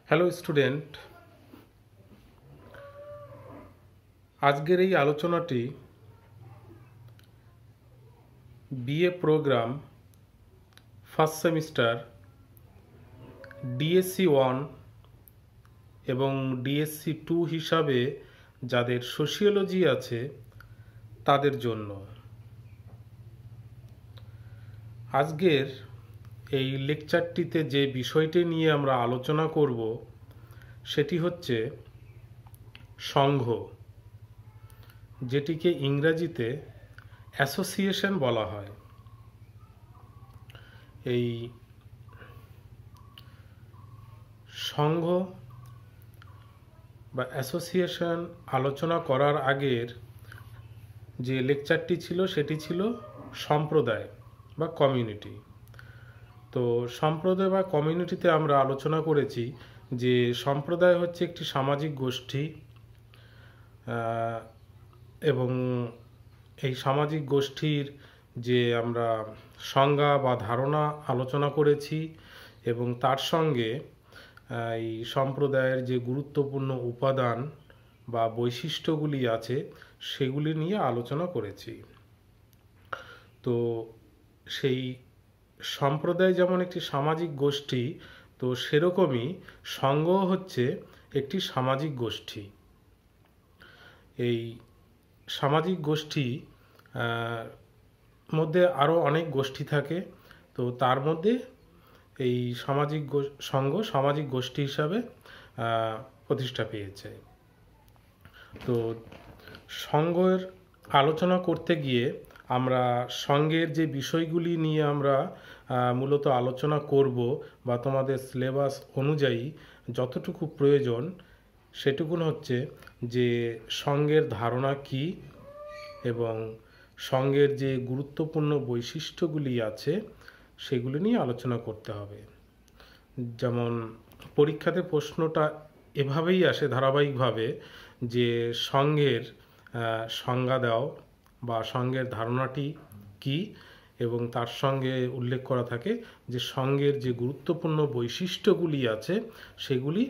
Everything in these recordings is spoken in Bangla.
হ্যালো স্টুডেন্ট, আজকের এই আলোচনাটি BA programme first semester DSC 1 এবং ডিএসসি 2 হিসাবে যাদের সোশিওলজি আছে তাদের জন্য। আজকের এই লেকচারটিতে যে বিষয়টি নিয়ে আমরা আলোচনা করব সেটি হচ্ছে সংঘ, যেটিকে ইংরেজিতে অ্যাসোসিয়েশন বলা হয়। এই সংঘ বা অ্যাসোসিয়েশন আলোচনা করার আগের যে লেকচারটি ছিল সেটি ছিল সম্প্রদায় বা কমিউনিটি। তো সম্প্রদায় বা কমিউনিটিতে আমরা আলোচনা করেছি যে সম্প্রদায় হচ্ছে একটি সামাজিক গোষ্ঠী, এবং এই সামাজিক গোষ্ঠীর যে আমরা সংজ্ঞা বা ধারণা আলোচনা করেছি এবং তার সঙ্গে এই সম্প্রদায়ের যে গুরুত্বপূর্ণ উপাদান বা বৈশিষ্ট্যগুলি আছে সেগুলি নিয়ে আলোচনা করেছি। তো সেই সম্প্রদায় যেমন একটি সামাজিক গোষ্ঠী, তো সেরকমই সংঘ হচ্ছে একটি সামাজিক গোষ্ঠী। এই সামাজিক গোষ্ঠী মধ্যে আরও অনেক গোষ্ঠী থাকে, তো তার মধ্যে এই সংঘ সামাজিক গোষ্ঠী হিসাবে প্রতিষ্ঠা পেয়েছে। তো সংঘের আলোচনা করতে গিয়ে আমরা সংঘের যে বিষয়গুলি নিয়ে আমরা মূলত আলোচনা করব বা তোমাদের সিলেবাস অনুযায়ী যতটুকু প্রয়োজন সেটুকুন হচ্ছে যে সংঘের ধারণা কি এবং সংঘের যে গুরুত্বপূর্ণ বৈশিষ্ট্যগুলি আছে সেগুলি নিয়ে আলোচনা করতে হবে। যেমন পরীক্ষাতে প্রশ্নটা এভাবেই আসে ধারাবাহিকভাবে যে সংঘের সংজ্ঞা দাও বা সংঘের ধারণাটি কি, এবং তার সঙ্গে উল্লেখ করা থাকে যে সংঘের যে গুরুত্বপূর্ণ বৈশিষ্ট্যগুলি আছে সেগুলি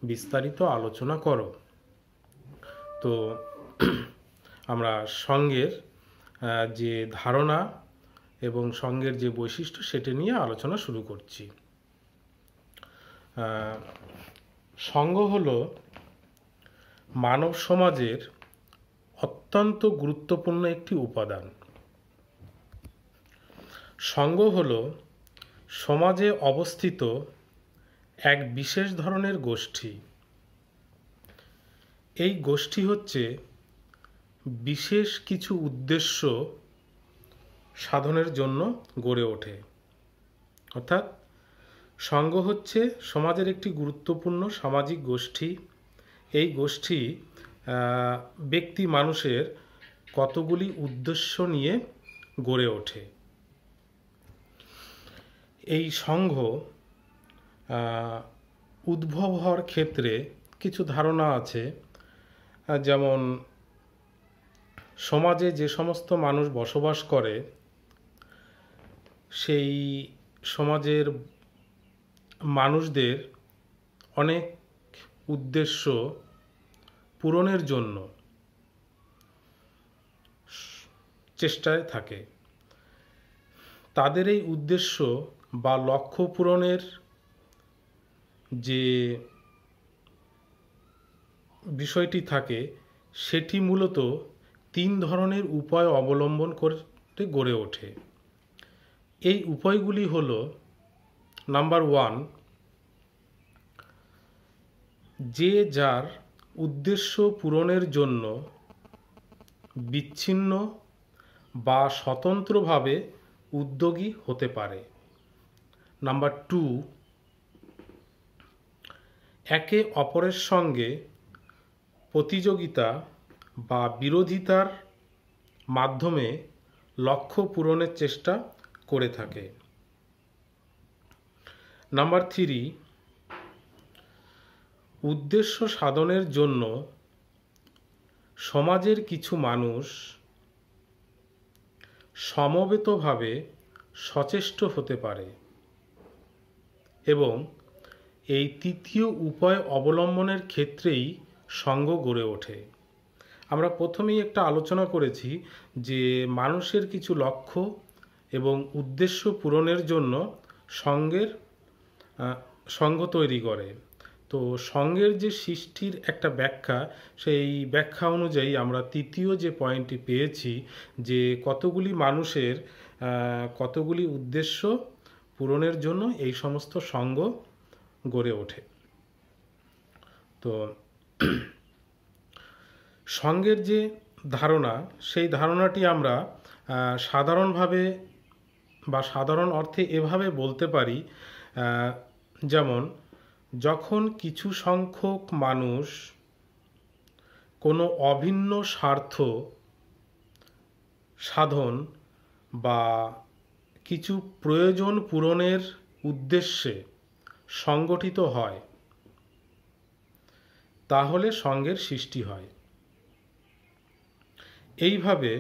বিস্তারিত আলোচনা করো। তো আমরা সংঘের যে ধারণা এবং সংঘের যে বৈশিষ্ট্য সেটা নিয়ে আলোচনা শুরু করছি। সংঘ হলো মানব সমাজের অত্যন্ত গুরুত্বপূর্ণ একটি উপাদান। সংঘ হলো সমাজে অবস্থিত এক বিশেষ ধরনের গোষ্ঠী। এই গোষ্ঠী হচ্ছে বিশেষ কিছু উদ্দেশ্য সাধনের জন্য গড়ে ওঠে। অর্থাৎ সংঘ হচ্ছে সমাজের একটি গুরুত্বপূর্ণ সামাজিক গোষ্ঠী। এই গোষ্ঠী ব্যক্তি মানুষের কতগুলি উদ্দেশ্য নিয়ে গড়ে ওঠে। এই সংঘ উদ্ভব হওয়ার ক্ষেত্রে কিছু ধারণা আছে, যেমন সমাজে যে সমস্ত মানুষ বসবাস করে সেই সমাজের মানুষদের অনেক উদ্দেশ্য পূরণের জন্য চেষ্টায় থাকে। তাদের এই উদ্দেশ্য বা লক্ষ্য পূরণের যে বিষয়টি থাকে সেটি মূলত 3 ধরনের উপায় অবলম্বন করতে গড়ে ওঠে। এই উপায়গুলি হলো, নাম্বার 1, যে যার উদ্দেশ্য পূরণের জন্য বিচ্ছিন্ন বা স্বতন্ত্রভাবে উদ্যোগী হতে পারে। নাম্বার 2, একে অপরের সঙ্গে প্রতিযোগিতা বা বিরোধিতার মাধ্যমে লক্ষ্য পূরণের চেষ্টা করে থাকে। নাম্বার 3, উদ্দেশ্য সাধনের জন্য সমাজের কিছু মানুষ সমবেতভাবে সচেষ্ট হতে পারে এবং এই তৃতীয় উপায় অবলম্বনের ক্ষেত্রেই সঙ্গ গড়ে ওঠে। আমরা প্রথমেই একটা আলোচনা করেছি যে মানুষের কিছু লক্ষ্য এবং উদ্দেশ্য পূরণের জন্য সঙ্গের সঙ্গ তৈরি করে। তো সঙ্গের যে সৃষ্টির একটা ব্যাখ্যা, সেই ব্যাখ্যা অনুযায়ী আমরা তৃতীয় যে পয়েন্টটি পেয়েছি যে কতগুলি মানুষের কতগুলি উদ্দেশ্য পূরণের জন্য এই সমস্ত সঙ্গ গড়ে ওঠে। তো সঙ্গের যে ধারণা, সেই ধারণাটি আমরা সাধারণভাবে বা সাধারণ অর্থে এভাবে বলতে পারি, যেমন যখন কিছু সংখ্যক মানুষ কোনো অভিন্ন স্বার্থ সাধন বা কিছু প্রয়োজন পূরণের উদ্দেশ্যে সংগঠিত হয়, তাহলে সঙ্গের সৃষ্টি হয়। এইভাবে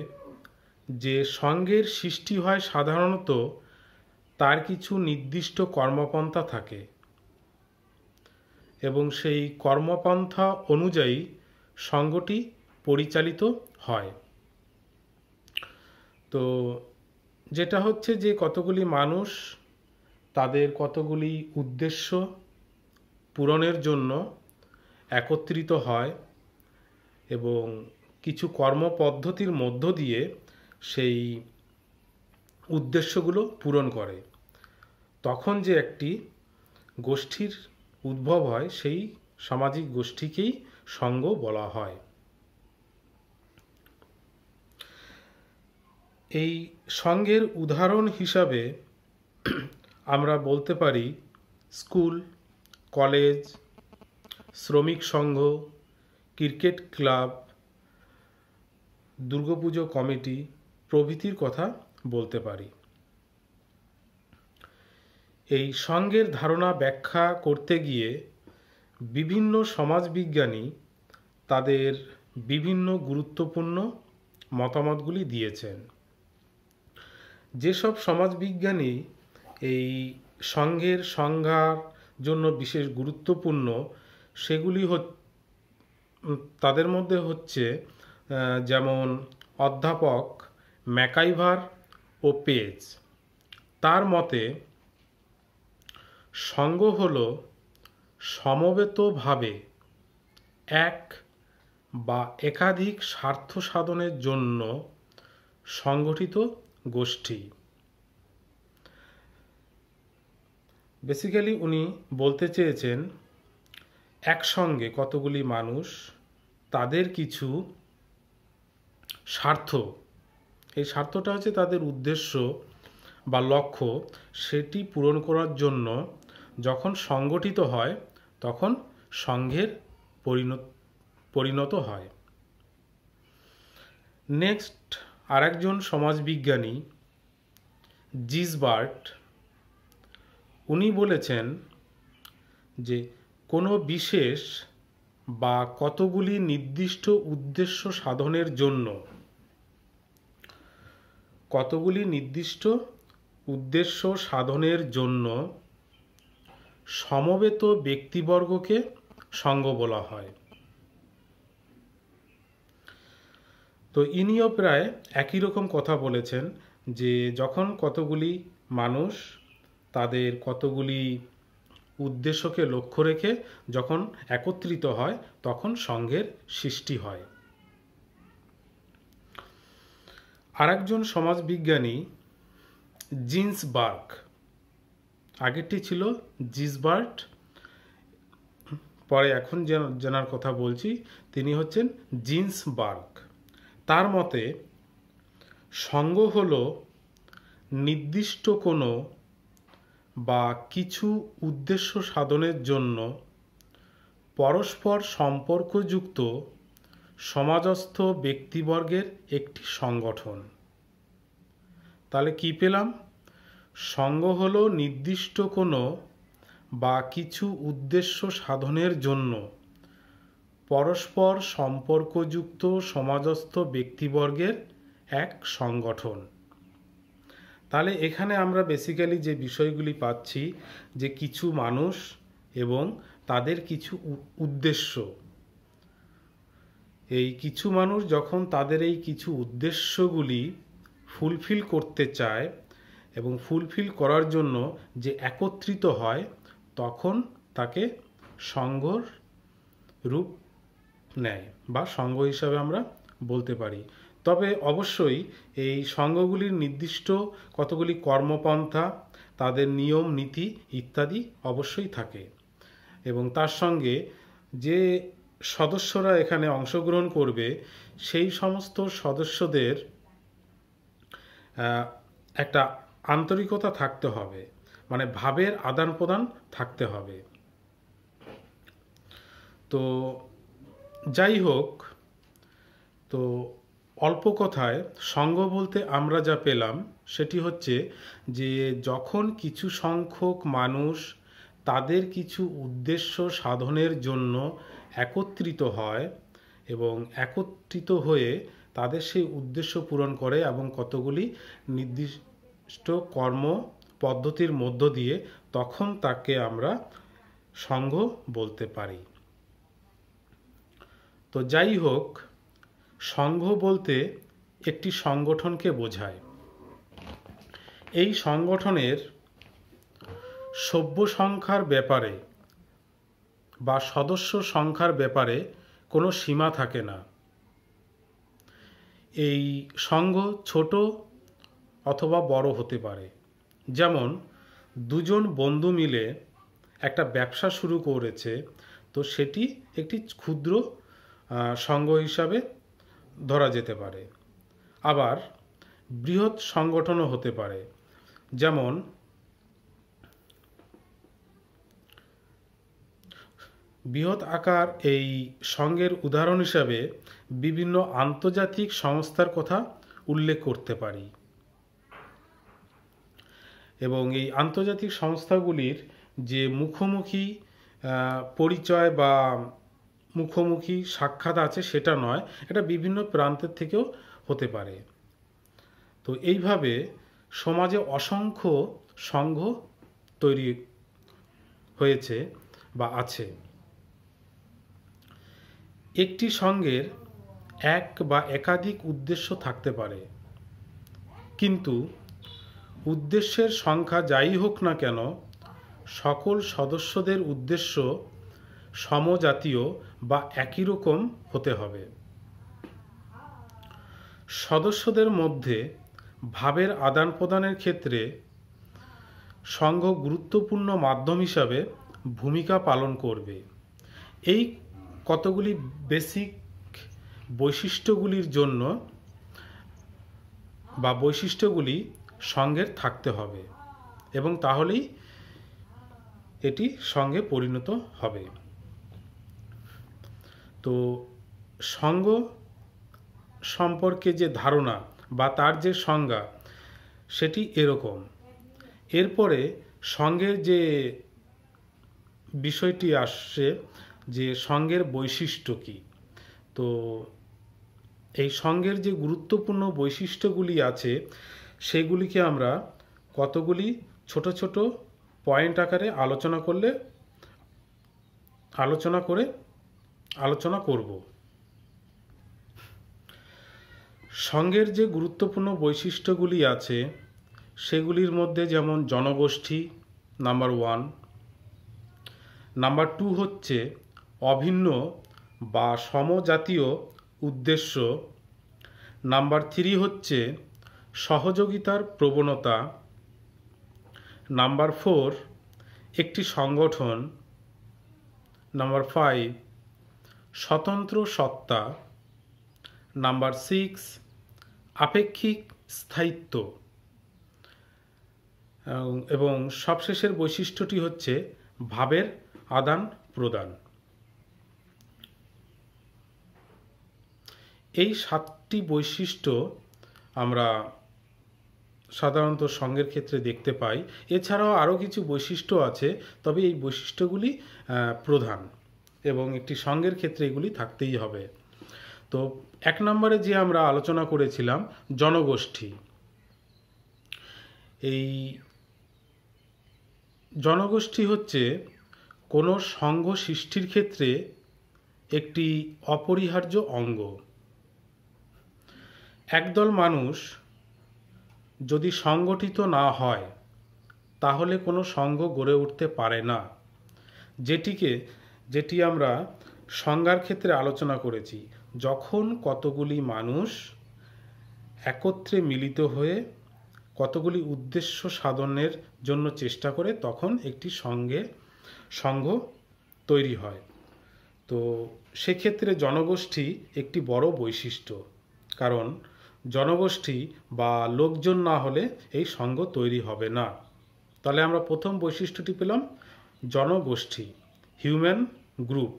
যে সঙ্গের সৃষ্টি হয় সাধারণত তার কিছু নির্দিষ্ট কর্মপন্থা থাকে এবং সেই কর্মপন্থা অনুযায়ী সঙ্গটি পরিচালিত হয়। তো যেটা হচ্ছে যে কতগুলি মানুষ তাদের কতগুলি উদ্দেশ্য পূরণের জন্য একত্রিত হয় এবং কিছু কর্মপদ্ধতির মধ্য দিয়ে সেই উদ্দেশ্যগুলো পূরণ করে, তখন যে একটি গোষ্ঠীর উদ্ভব হয়, সেই সামাজিক গোষ্ঠীকেই সঙ্গ বলা হয়। এই সঙ্গের উদাহরণ হিসাবে আমরা বলতে পারি স্কুল, কলেজ, শ্রমিক সংঘ, ক্রিকেট ক্লাব, দুর্গাপুজো কমিটি প্রভৃতির কথা বলতে পারি। এই সঙ্গের ধারণা ব্যাখ্যা করতে গিয়ে বিভিন্ন সমাজবিজ্ঞানী তাদের বিভিন্ন গুরুত্বপূর্ণ মতামতগুলি দিয়েছেন। যেসব সমাজবিজ্ঞানী এই সঙ্গের সংজ্ঞার জন্য বিশেষ গুরুত্বপূর্ণ, সেগুলি তাদের মধ্যে হচ্ছে যেমন অধ্যাপক ম্যাকাইভার ও পেজ। তার মতে সঙ্গ হল সমবেতভাবে এক বা একাধিক স্বার্থ সাধনের জন্য সংগঠিত গোষ্ঠী। বেসিক্যালি উনি বলতে চেয়েছেন একসঙ্গে কতগুলি মানুষ তাদের কিছু স্বার্থ, এই স্বার্থটা হচ্ছে তাদের উদ্দেশ্য বা লক্ষ্য, সেটি পূরণ করার জন্য যখন সংগঠিত হয় তখন সংঘের পরিণত হয়। নেক্সট আরেকজন সমাজবিজ্ঞানী জিসবার্ট, উনি বলেছেন যে কোনো বিশেষ বা কতগুলি নির্দিষ্ট উদ্দেশ্য সাধনের জন্য, কতগুলি নির্দিষ্ট উদ্দেশ্য সাধনের জন্য সমবেত ব্যক্তিবর্গকে সঙ্গ বলা হয়। তো ইনিও প্রায় একই রকম কথা বলেছেন যে যখন কতগুলি মানুষ তাদের কতগুলি উদ্দেশ্যকে লক্ষ্য রেখে যখন একত্রিত হয় তখন সঙ্ঘের সৃষ্টি হয়। আরেকজন সমাজবিজ্ঞানী জিন্সবার্গ, আগেরটি ছিল জিসবার্ট, পরে এখন জানার কথা বলছি, তিনি হচ্ছেন জিন্সবার্গ। তার মতে সঙ্গ হল নির্দিষ্ট কোনো বা কিছু উদ্দেশ্য সাধনের জন্য পরস্পর সম্পর্কযুক্ত সমাজস্থ ব্যক্তিবর্গের একটি সংগঠন। তাহলে কি পেলাম? সঙ্গ হল নির্দিষ্ট কোনো বা কিছু উদ্দেশ্য সাধনের জন্য পরস্পর সম্পর্কযুক্ত সমাজস্থ ব্যক্তিবর্গের এক সংগঠন। তাহলে এখানে আমরা বেসিক্যালি যে বিষয়গুলি পাচ্ছি যে কিছু মানুষ এবং তাদের কিছু উদ্দেশ্য। এই কিছু মানুষ যখন তাদের এই কিছু উদ্দেশ্যগুলি ফুলফিল করতে চায় এবং ফুলফিল করার জন্য যে একত্রিত হয়, তখন তাকে সংঘর রূপ নেয় বা সংঘ হিসাবে আমরা বলতে পারি। তবে অবশ্যই এই সংঘগুলির নির্দিষ্ট কতগুলি কর্মপন্থা, তাদের নিয়ম নীতি ইত্যাদি অবশ্যই থাকে এবং তার সঙ্গে যে সদস্যরা এখানে অংশগ্রহণ করবে সেই সমস্ত সদস্যদের একটা আন্তরিকতা থাকতে হবে, মানে ভাবের আদান প্রদান থাকতে হবে। তো যাই হোক, তো অল্প কথায় সংঘ বলতে আমরা যা পেলাম সেটি হচ্ছে যে যখন কিছু সংখ্যক মানুষ তাদের কিছু উদ্দেশ্য সাধনের জন্য একত্রিত হয় এবং একত্রিত হয়ে তাদের সেই উদ্দেশ্য পূরণ করে এবং কতগুলি নির্দিষ্ট কর্ম পদ্ধতির মধ্য দিয়ে, তখন তাকে আমরা সংঘ বলতে পারি। তো যাই হোক, সংঘ বলতে একটি সংগঠনকে বোঝায়। এই সংগঠনের সভ্য সংখ্যার ব্যাপারে বা সদস্য সংখ্যার ব্যাপারে কোনো সীমা থাকে না। এই সংঘ ছোট অথবা বড় হতে পারে। যেমন দুজন বন্ধু মিলে একটা ব্যবসা শুরু করেছে, তো সেটি একটি ক্ষুদ্র সংঘ হিসাবে ধরা যেতে পারে। আবার বৃহৎ সংগঠনও হতে পারে। যেমন বৃহৎ আকার এই সংঘের উদাহরণ হিসাবে বিভিন্ন আন্তর্জাতিক সংস্থার কথা উল্লেখ করতে পারি এবং এই আন্তর্জাতিক সংস্থাগুলির যে মুখোমুখি পরিচয় বা মুখোমুখি সাক্ষাৎ আছে সেটা নয়, এটা বিভিন্ন প্রান্তের থেকেও হতে পারে। তো এইভাবে সমাজে অসংখ্য সংঘ তৈরি হয়েছে বা আছে। একটি সংঘের এক বা একাধিক উদ্দেশ্য থাকতে পারে, কিন্তু উদ্দেশ্যের সংখ্যা যাই হোক না কেন, সকল সদস্যদের উদ্দেশ্য সমজাতীয় বা একই রকম হতে হবে। সদস্যদের মধ্যে ভাবের আদান প্রদানের ক্ষেত্রে সংঘ গুরুত্বপূর্ণ মাধ্যম হিসাবে ভূমিকা পালন করবে। এই কতগুলি বেসিক বৈশিষ্ট্যগুলির জন্য বা বৈশিষ্ট্যগুলি সংঘের থাকতে হবে এবং তাহলেই এটি সংঘে পরিণত হবে। তো সংঘ সম্পর্কে যে ধারণা বা তার যে সংজ্ঞা সেটি এরকম। এরপরে সংঘের যে বিষয়টি আসছে যে সংঘের বৈশিষ্ট্য কী। তো এই সংঘের যে গুরুত্বপূর্ণ বৈশিষ্ট্যগুলি আছে সেগুলিকে আমরা কতগুলি ছোট ছোট পয়েন্ট আকারে আলোচনা করব। সংঘের যে গুরুত্বপূর্ণ বৈশিষ্ট্যগুলি আছে সেগুলির মধ্যে যেমন জনগোষ্ঠী নাম্বার 1, নাম্বার 2 হচ্ছে অভিন্ন বা সমজাতীয় উদ্দেশ্য, নাম্বার 3 হচ্ছে সহযোগিতার প্রবণতা, নাম্বার 4 একটি সংগঠন, নাম্বার 5 স্বতন্ত্র সত্তা, নাম্বার 6 আপেক্ষিক স্থায়িত্ব এবং সবশেষের বৈশিষ্ট্যটি হচ্ছে ভাবের আদান প্রদান। এই 7টি বৈশিষ্ট্য আমরা সাধারণত সংঘের ক্ষেত্রে দেখতে পাই। এছাড়াও আরও কিছু বৈশিষ্ট্য আছে, তবে এই বৈশিষ্ট্যগুলি প্রধান এবং একটি সংঘের ক্ষেত্রে এগুলি থাকতেই হবে। তো 1 নম্বরে যে আমরা আলোচনা করেছিলাম জনগোষ্ঠী। এই জনগোষ্ঠী হচ্ছে কোনো সংঘ সৃষ্টির ক্ষেত্রে একটি অপরিহার্য অঙ্গ। একদল মানুষ যদি সংগঠিত না হয় তাহলে কোনো সংঘ গড়ে উঠতে পারে না, যেটি আমরা সংজ্ঞার ক্ষেত্রে আলোচনা করেছি। যখন কতগুলি মানুষ একত্রে মিলিত হয়ে কতগুলি উদ্দেশ্য সাধনের জন্য চেষ্টা করে তখন একটি সংঘ তৈরি হয়। তো সেক্ষেত্রে জনগোষ্ঠী একটি বড় বৈশিষ্ট্য, কারণ জনগোষ্ঠী বা লোকজন না হলে এই সংঘ তৈরি হবে না। তাহলে আমরা প্রথম বৈশিষ্ট্যটি পেলাম জনগোষ্ঠী, হিউম্যান গ্রুপ,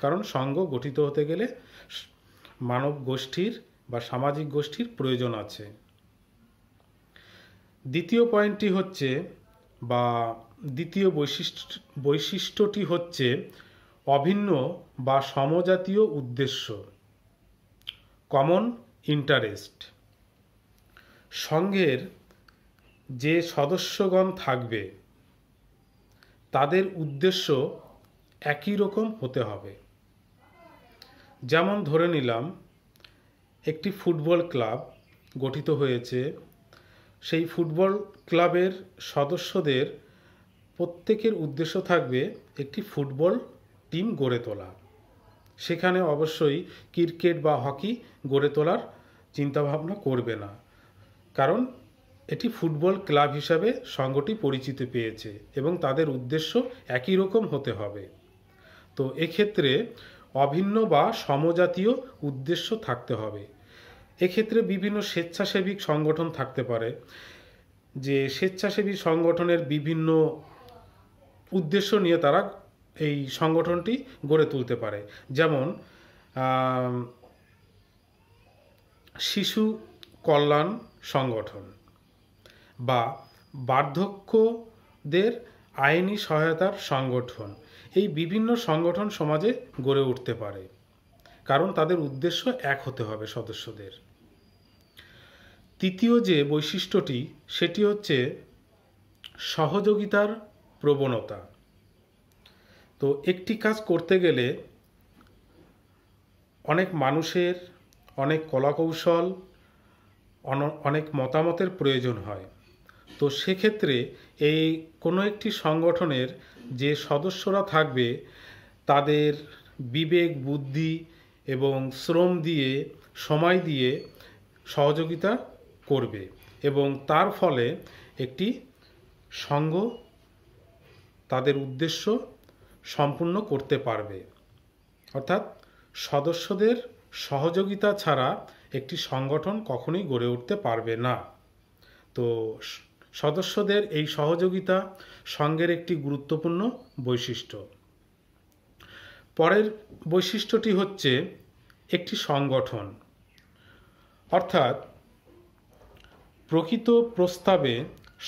কারণ সংঘ গঠিত হতে গেলে মানব গোষ্ঠীর বা সামাজিক গোষ্ঠীর প্রয়োজন আছে। দ্বিতীয় পয়েন্টটি হচ্ছে বা দ্বিতীয় বৈশিষ্ট্যটি হচ্ছে অভিন্ন বা সমজাতীয় উদ্দেশ্য, কমন ইন্টারেস্ট। সংঘের যে সদস্যগণ থাকবে তাদের উদ্দেশ্য একই রকম হতে হবে। যেমন ধরে নিলাম একটি ফুটবল ক্লাব গঠিত হয়েছে, সেই ফুটবল ক্লাবের সদস্যদের প্রত্যেকের উদ্দেশ্য থাকবে একটি ফুটবল টিম গড়ে তোলা। সেখানে অবশ্যই ক্রিকেট বা হকি গড়ে তোলার চিন্তাভাবনা করবে না, কারণ এটি ফুটবল ক্লাব হিসাবে সংঘটি পরিচিতি পেয়েছে এবং তাদের উদ্দেশ্য একই রকম হতে হবে। তো এক্ষেত্রে অভিন্ন বা সমজাতীয় উদ্দেশ্য থাকতে হবে। এক্ষেত্রে বিভিন্ন স্বেচ্ছাসেবী সংগঠন থাকতে পারে, যে স্বেচ্ছাসেবী সংগঠনের বিভিন্ন উদ্দেশ্য নিয়ে তারা এই সংগঠনটি গড়ে তুলতে পারে। যেমন শিশু কল্যাণ সংগঠন বা বার্ধক্যদের আইনি সহায়তার সংগঠন। এই বিভিন্ন সংগঠন সমাজে গড়ে উঠতে পারে, কারণ তাদের উদ্দেশ্য এক হতে হবে সদস্যদের। তৃতীয় যে বৈশিষ্ট্যটি সেটি হচ্ছে সহযোগিতার প্রবণতা। তো একটি কাজ করতে গেলে অনেক মানুষের অনেক কলাকৌশল, অনেক মতামতের প্রয়োজন হয়। তো সেক্ষেত্রে এই কোনো একটি সংগঠনের যে সদস্যরা থাকবে তাদের বিবেক, বুদ্ধি এবং শ্রম দিয়ে, সময় দিয়ে সহযোগিতা করবে এবং তার ফলে একটি সংঘ তাদের উদ্দেশ্য সম্পূর্ণ করতে পারবে। অর্থাৎ সদস্যদের সহযোগিতা ছাড়া একটি সংগঠন কখনোই গড়ে উঠতে পারবে না। তো সদস্যদের এই সহযোগিতা সংঘের একটি গুরুত্বপূর্ণ বৈশিষ্ট্য। পরের বৈশিষ্ট্যটি হচ্ছে একটি সংগঠন, অর্থাৎ প্রকৃত প্রস্তাবে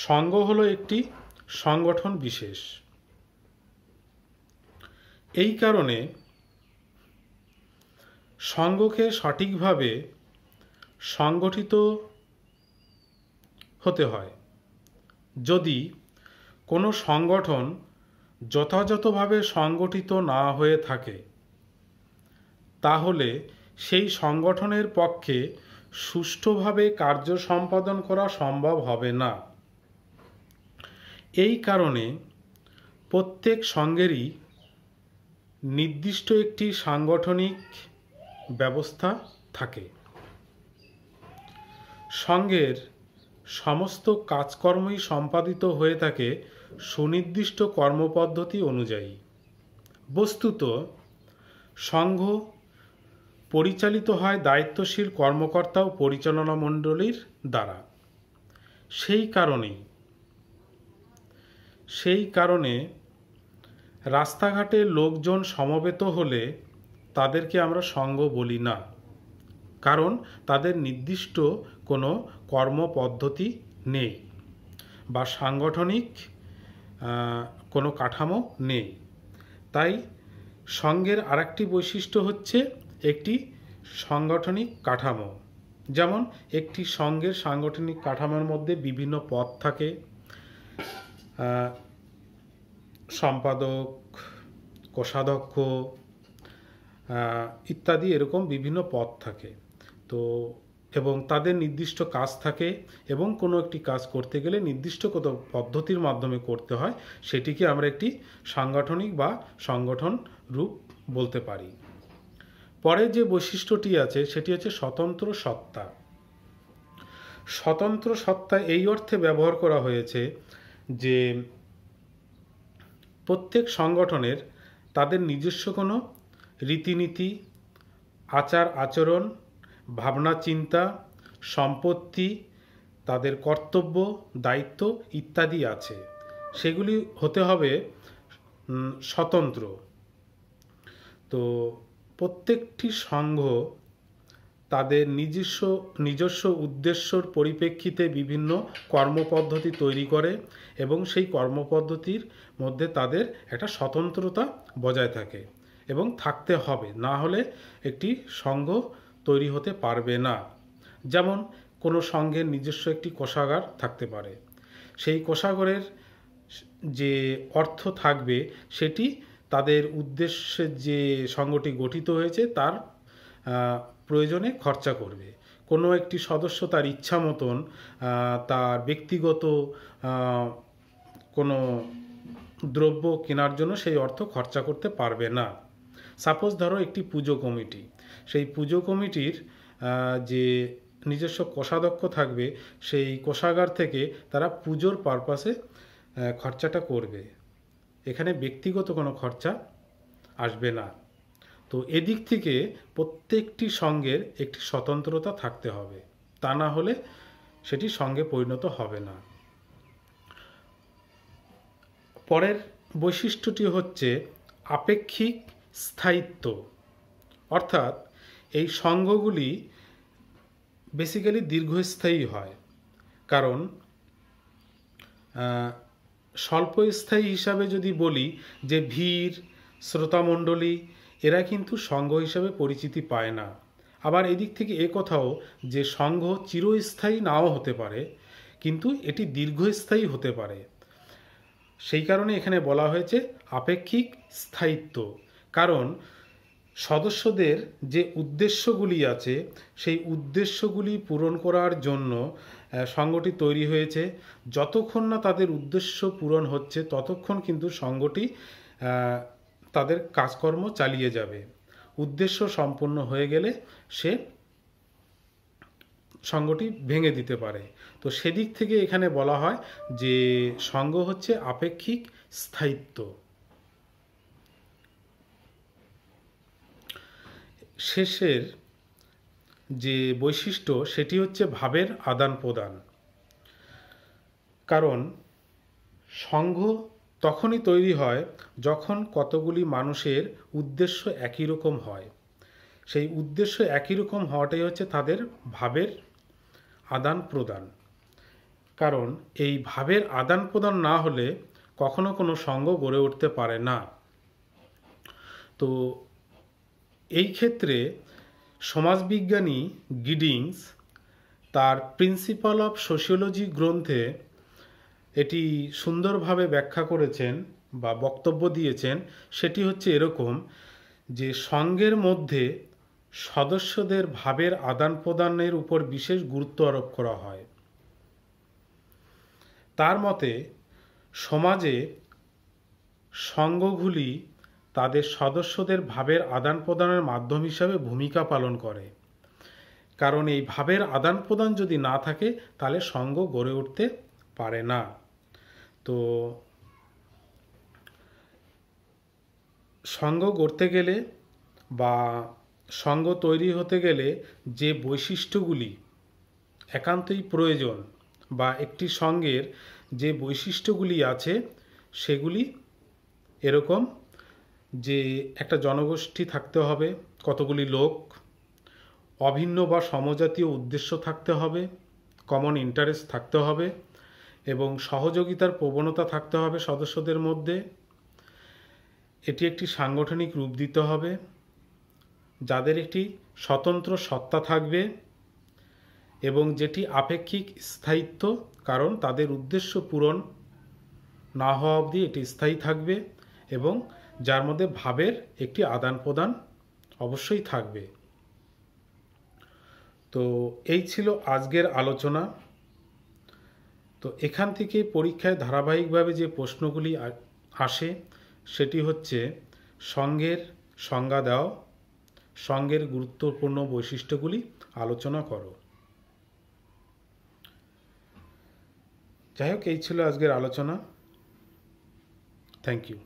সংঘ হলো একটি সংগঠন বিশেষ। এই কারণে সংঘকে সঠিকভাবে সংগঠিত হতে হয়। যদি কোনো সংগঠন যথাযথভাবে সংগঠিত না হয়ে থাকে তাহলে সেই সংগঠনের পক্ষে সুষ্ঠুভাবে কার্য সম্পাদন করা সম্ভব হবে না। এই কারণে প্রত্যেক সংঘেরই নির্দিষ্ট একটি সাংগঠনিক ব্যবস্থা থাকে। সংঘের সমস্ত কাজকর্মই সম্পাদিত হয়ে থাকে সুনির্দিষ্ট কর্মপদ্ধতি অনুযায়ী। বস্তুত সংঘ পরিচালিত হয় দায়িত্বশীল কর্মকর্তা ও পরিচালনা মণ্ডলীর দ্বারা। সেই কারণে রাস্তাঘাটে লোকজন সমবেত হলে তাদেরকে আমরা সংঘ বলি না, কারণ তাদের নির্দিষ্ট কোনো কর্মপদ্ধতি নেই বা সাংগঠনিক কোনো কাঠামো নেই। তাই সংঘের আরেকটি বৈশিষ্ট্য হচ্ছে একটি সাংগঠনিক কাঠামো। যেমন একটি সংঘের সাংগঠনিক কাঠামোর মধ্যে বিভিন্ন পদ থাকে, সম্পাদক, কোষাধ্যক্ষ ইত্যাদি এরকম বিভিন্ন পদ থাকে। তো এবং তাদের নির্দিষ্ট কাজ থাকে এবং কোনো একটি কাজ করতে গেলে নির্দিষ্ট কত পদ্ধতির মাধ্যমে করতে হয়, সেটিকে আমরা একটি সাংগঠনিক বা সংগঠন রূপ বলতে পারি। পরে যে বৈশিষ্ট্যটি আছে সেটি হচ্ছে স্বতন্ত্র সত্তা। স্বতন্ত্র সত্তা এই অর্থে ব্যবহার করা হয়েছে যে প্রত্যেক সংগঠনের তাদের নিজস্ব কোনো রীতিনীতি, আচার আচরণ, ভাবনা চিন্তা, সম্পত্তি, তাদের কর্তব্য দায়িত্ব ইত্যাদি আছে, সেগুলি হতে হবে স্বতন্ত্র। তো প্রত্যেকটি সংঘ তাদের নিজস্ব উদ্দেশ্যর পরিপ্রেক্ষিতে বিভিন্ন কর্মপদ্ধতি তৈরি করে এবং সেই কর্মপদ্ধতির মধ্যে তাদের একটা স্বতন্ত্রতা বজায় থাকে এবং থাকতে হবে, না হলে একটি সংঘ তৈরি হতে পারবে না। যেমন কোনো সংঘের নিজস্ব একটি কোষাগার থাকতে পারে, সেই কোষাগারের যে অর্থ থাকবে সেটি তাদের উদ্দেশ্যে যে সংঘটি গঠিত হয়েছে তার প্রয়োজনে খরচা করবে। কোনো একটি সদস্য তার ইচ্ছা মতন তার ব্যক্তিগত কোনো দ্রব্য কেনার জন্য সেই অর্থ খরচা করতে পারবে না। সাপোজ ধরো একটি পুজো কমিটি, সেই পুজো কমিটির যে নিজস্ব কোষাধ্যক্ষ থাকবে, সেই কোষাগার থেকে তারা পুজোর পারপাসে খরচাটা করবে, এখানে ব্যক্তিগত কোনো খরচা আসবে না। তো এদিক থেকে প্রত্যেকটি সংঘের একটি স্বতন্ত্রতা থাকতে হবে, তা না হলে সেটি সংঘে পরিণত হবে না। পরের বৈশিষ্ট্যটি হচ্ছে আপেক্ষিক স্থায়িত্ব, অর্থাৎ এই সংঘগুলি বেসিক্যালি দীর্ঘস্থায়ী হয়, কারণ স্বল্পস্থায়ী হিসাবে যদি বলি যে ভিড়, শ্রোতামণ্ডলী, এরা কিন্তু সংঘ হিসাবে পরিচিতি পায় না। আবার এদিক থেকে এ কথাও যে সংঘ চিরস্থায়ী নাও হতে পারে, কিন্তু এটি দীর্ঘস্থায়ী হতে পারে। সেই কারণে এখানে বলা হয়েছে আপেক্ষিক স্থায়িত্ব, কারণ সদস্যদের যে উদ্দেশ্যগুলি আছে সেই উদ্দেশ্যগুলি পূরণ করার জন্য সংঘটি তৈরি হয়েছে। যতক্ষণ না তাদের উদ্দেশ্য পূরণ হচ্ছে ততক্ষণ কিন্তু সংঘটি তাদের কাজকর্ম চালিয়ে যাবে। উদ্দেশ্য সম্পন্ন হয়ে গেলে সে সংঘটি ভেঙে দিতে পারে। তো সেদিক থেকে এখানে বলা হয় যে সংঘ হচ্ছে আপেক্ষিক স্থায়িত্ব। শেষের যে বৈশিষ্ট্য সেটি হচ্ছে ভাবের আদান প্রদান, কারণ সংঘ তখনই তৈরি হয় যখন কতগুলি মানুষের উদ্দেশ্য একই রকম হয়। সেই উদ্দেশ্য একই রকম হওয়াটাই হচ্ছে তাদের ভাবের আদান প্রদান, কারণ এই ভাবের আদান প্রদান না হলে কখনো কোনো সংঘ গড়ে উঠতে পারে না। তো এই ক্ষেত্রে সমাজবিজ্ঞানী গিডিংস তার প্রিন্সিপাল অফ সোশিওলজি গ্রন্থে এটি সুন্দরভাবে ব্যাখ্যা করেছেন বা বক্তব্য দিয়েছেন। সেটি হচ্ছে এরকম যে সংঘের মধ্যে সদস্যদের ভাবের আদান প্রদানের উপর বিশেষ গুরুত্ব আরোপ করা হয়। তার মতে সমাজে সংঘগুলি তাদের সদস্যদের ভাবের আদান প্রদানের মাধ্যম হিসাবে ভূমিকা পালন করে, কারণ এই ভাবের আদান প্রদান যদি না থাকে তাহলে সংঘ গড়ে উঠতে পারে না। তো সংঘ গড়তে গেলে বা সংঘ তৈরি হতে গেলে যে বৈশিষ্ট্যগুলি একান্তই প্রয়োজন বা একটি সংঘের যে বৈশিষ্ট্যগুলি আছে সেগুলি এরকম যে একটা জনগোষ্ঠী থাকতে হবে, কতগুলি লোক, অভিন্ন বা সমজাতীয় উদ্দেশ্য থাকতে হবে, কমন ইন্টারেস্ট থাকতে হবে এবং সহযোগিতার প্রবণতা থাকতে হবে সদস্যদের মধ্যে। এটি একটি সাংগঠনিক রূপ দিতে হবে, যাদের একটি স্বতন্ত্র সত্তা থাকবে এবং যেটি আপেক্ষিক স্থায়িত্ব, কারণ তাদের উদ্দেশ্য পূরণ না হওয়া অবধি এটি স্থায়ী থাকবে এবং যার মধ্যে ভাবের একটি আদান প্রদান অবশ্যই থাকবে। তো এই ছিল আজকের আলোচনা। তো এখান থেকে পরীক্ষায় ধারাবাহিকভাবে যে প্রশ্নগুলি আসে সেটি হচ্ছে সঙ্গের সংজ্ঞা দাও, সঙ্গের গুরুত্বপূর্ণ বৈশিষ্ট্যগুলি আলোচনা করো। যাই হোক, এই ছিল আজকের আলোচনা। Thank you.